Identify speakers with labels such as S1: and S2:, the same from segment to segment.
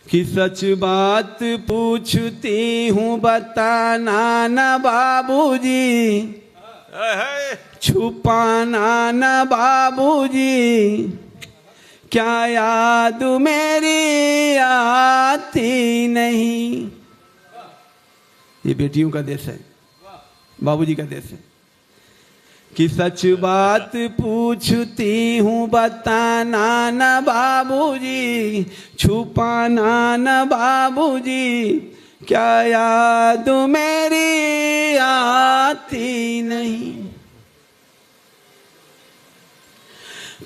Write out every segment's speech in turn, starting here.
S1: कि सच बात पूछती हूँ बताना न बाबूजी, छुपाना न बाबूजी, क्या याद मेरी आती नहीं। ये बेटियों का देश है, बाबूजी का देश है। कि सच बात पूछती हूँ बताना न बाबूजी, छुपाना न बाबूजी, क्या याद मेरी आती नहीं।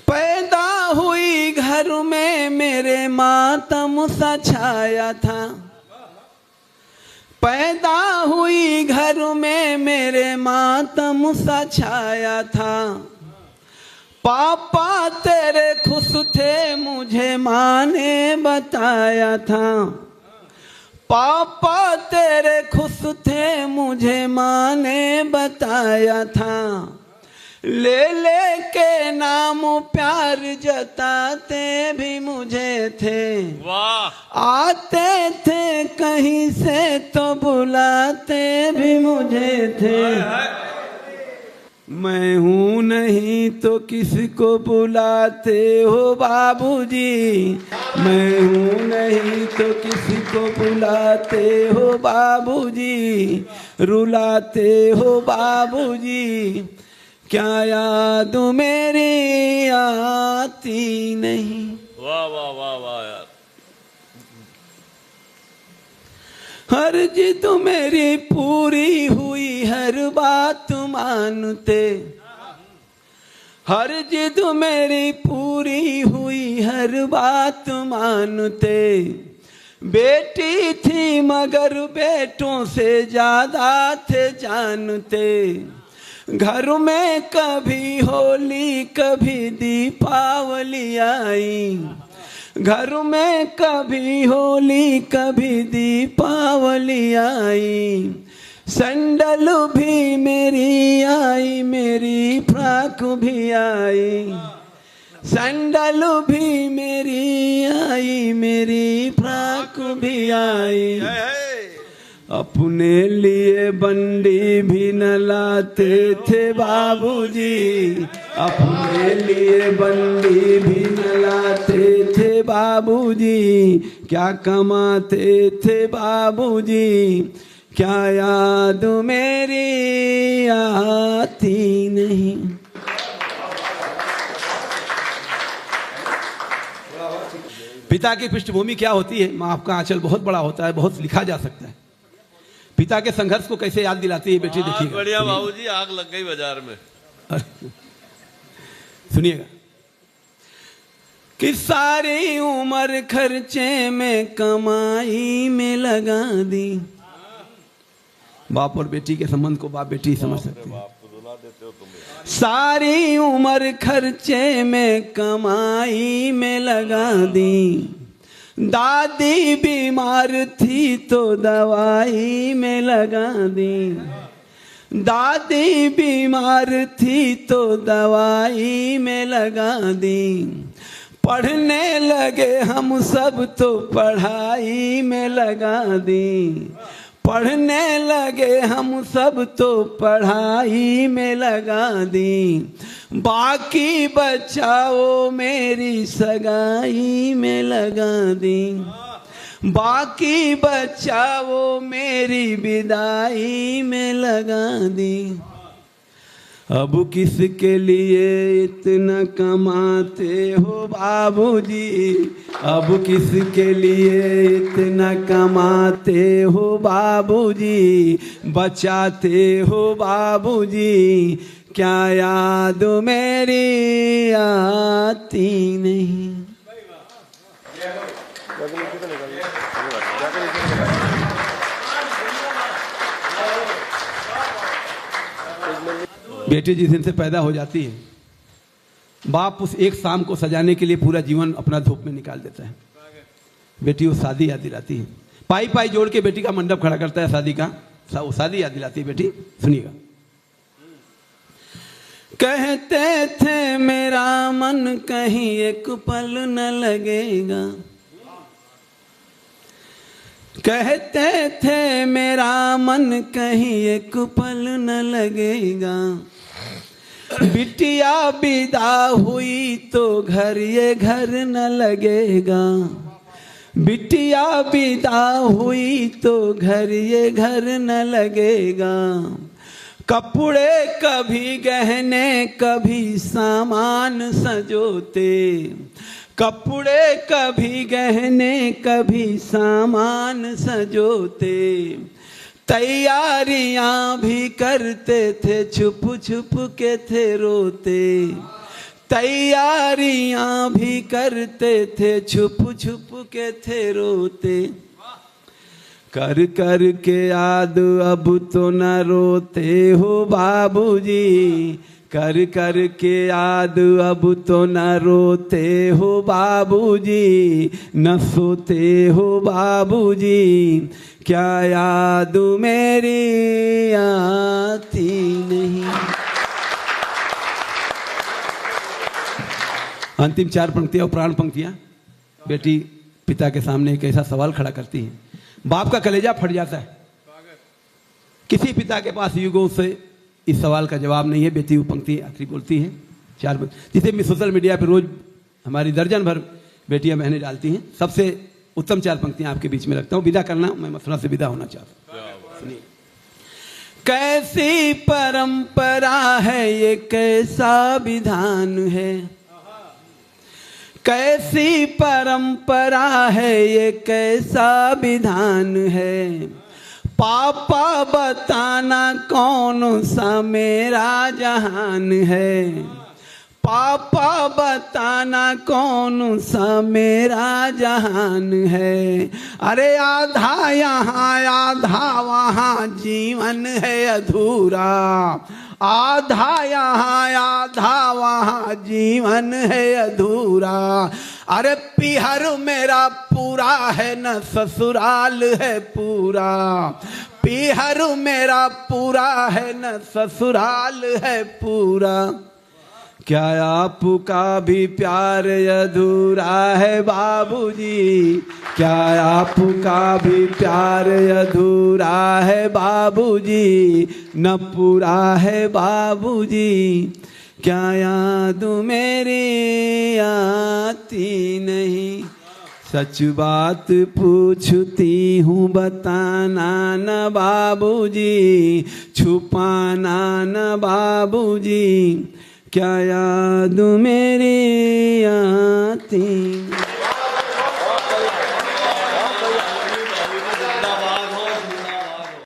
S1: पैदा हुई घर में मेरे मातम सा छाया था, पैदा हुई घर में मेरे मातम सा छाया था। पापा तेरे खुश थे मुझे माँ ने बताया था, पापा तेरे खुश थे मुझे माँ ने बताया था। ले ले के नाम प्यार जताते भी मुझे थे, वाह। आते थे कहीं से तो बुलाते भी मुझे थे। मैं हूँ नहीं तो किसको बुलाते हो बाबूजी, मैं हूँ नहीं तो किसको बुलाते हो बाबूजी, रुलाते हो बाबूजी, क्या याद मेरी आती नहीं।
S2: वाह वाह वाह वाह यार।
S1: हर जिद मेरी पूरी हुई हर बात मानते, हर जिद मेरी पूरी हुई हर बात मानते। बेटी थी मगर बेटों से ज्यादा थे जानते। घर में कभी होली कभी दीपावली आई, घर में कभी होली कभी दीपावली आई। सैंडल भी मेरी आई मेरी फ्रॉक भी आई, सैंडल भी मेरी आई मेरी फ्रॉक भी आई। अपने लिए बंडी भी न लाते थे बाबूजी, अपने लिए बंडी भी न लाते थे बाबूजी, क्या कमाते थे बाबूजी, क्या याद मेरी आती नहीं। पिता की पृष्ठभूमि क्या होती है? माँ का आंचल बहुत बड़ा होता है, बहुत लिखा जा सकता है। पिता के संघर्ष को कैसे याद दिलाती है बेटी, देखिएगा।
S2: बढ़िया बाबूजी, आग लग गई बाजार में।
S1: सुनिएगा। कि सारी उम्र खर्चे में कमाई में लगा दी। बाप और बेटी के संबंध को बाप बेटी समझ सकते हैं। सारी उम्र खर्चे में कमाई में लगा दी। दादी बीमार थी तो दवाई में लगा दी, दादी बीमार थी तो दवाई में लगा दी। पढ़ने लगे हम सब तो पढ़ाई में लगा दी, पढ़ने लगे हम सब तो पढ़ाई में लगा दी। बाकी बचाओ मेरी सगाई में लगा दी, बाकी बचाओ मेरी विदाई में लगा दी। अब किसके लिए इतना कमाते हो बाबूजी, अब किसके लिए इतना कमाते हो बाबूजी, बचाते हो बाबूजी, क्या याद मेरी आती नहीं। बेटी जिस दिन से पैदा हो जाती है, बाप उस एक शाम को सजाने के लिए पूरा जीवन अपना धूप में निकाल देता है। बेटी वो शादी याद दिलाती है, पाई पाई जोड़ के बेटी का मंडप खड़ा करता है शादी का, वो शादी याद दिलाती है बेटी। सुनिएगा। कहते थे मेरा मन कहीं एक पल न लगेगा, कहते थे मेरा मन कहीं एक पल न लगेगा, बिटिया विदा हुई तो घर ये घर न लगेगा, बिटिया विदा हुई तो घर ये घर न लगेगा। कपड़े कभी गहने कभी सामान सजोते, कपड़े कभी गहने कभी सामान सजोते, तैयारियां भी करते थे छुप छुप के थे रोते, तैयारियां भी करते थे छुप छुप के थे रोते। कर कर के याद अब तो न रोते हो बाबूजी, कर कर के याद अब तो न रोते हो बाबूजी, न सोते हो बाबूजी, क्या याद मेरी आती नहीं। अंतिम 4 पंक्तियां और प्राण पंक्तियां बेटी पिता के सामने एक ऐसा सवाल खड़ा करती है, बाप का कलेजा फट जाता है। किसी पिता के पास युगों से इस सवाल का जवाब नहीं है। बेटी वो पंक्ति आखिरी बोलती है 4, जिसे मैं सोशल मीडिया पर रोज हमारी दर्जन भर बेटियां बहनें डालती हैं। सबसे उत्तम 4 पंक्तियां आपके बीच में रखता हूं। विदा करना, मैं मसला से विदा होना चाहता हूं। कैसी परंपरा है ये, कैसा विधान है, कैसी परंपरा है ये, कैसा विधान है, पापा बताना कौन सा मेरा जहान है, पापा बताना कौन सा मेरा जहान है। अरे आधा यहाँ आधा वहाँ जीवन है अधूरा, आधा यहाँ आधा वहाँ जीवन है अधूरा। अरे पिहर मेरा पूरा है न ससुराल है पूरा, पिहर मेरा पूरा है न ससुराल है पूरा। क्या आपका भी प्यार अधूरा है बाबूजी, क्या आपका भी प्यार अधूरा है बाबूजी, न पूरा है बाबूजी, क्या याद मेरी आती नहीं। सच बात पूछती हूँ बताना न बाबूजी, छुपाना न बाबूजी, क्या याद मेरी आती।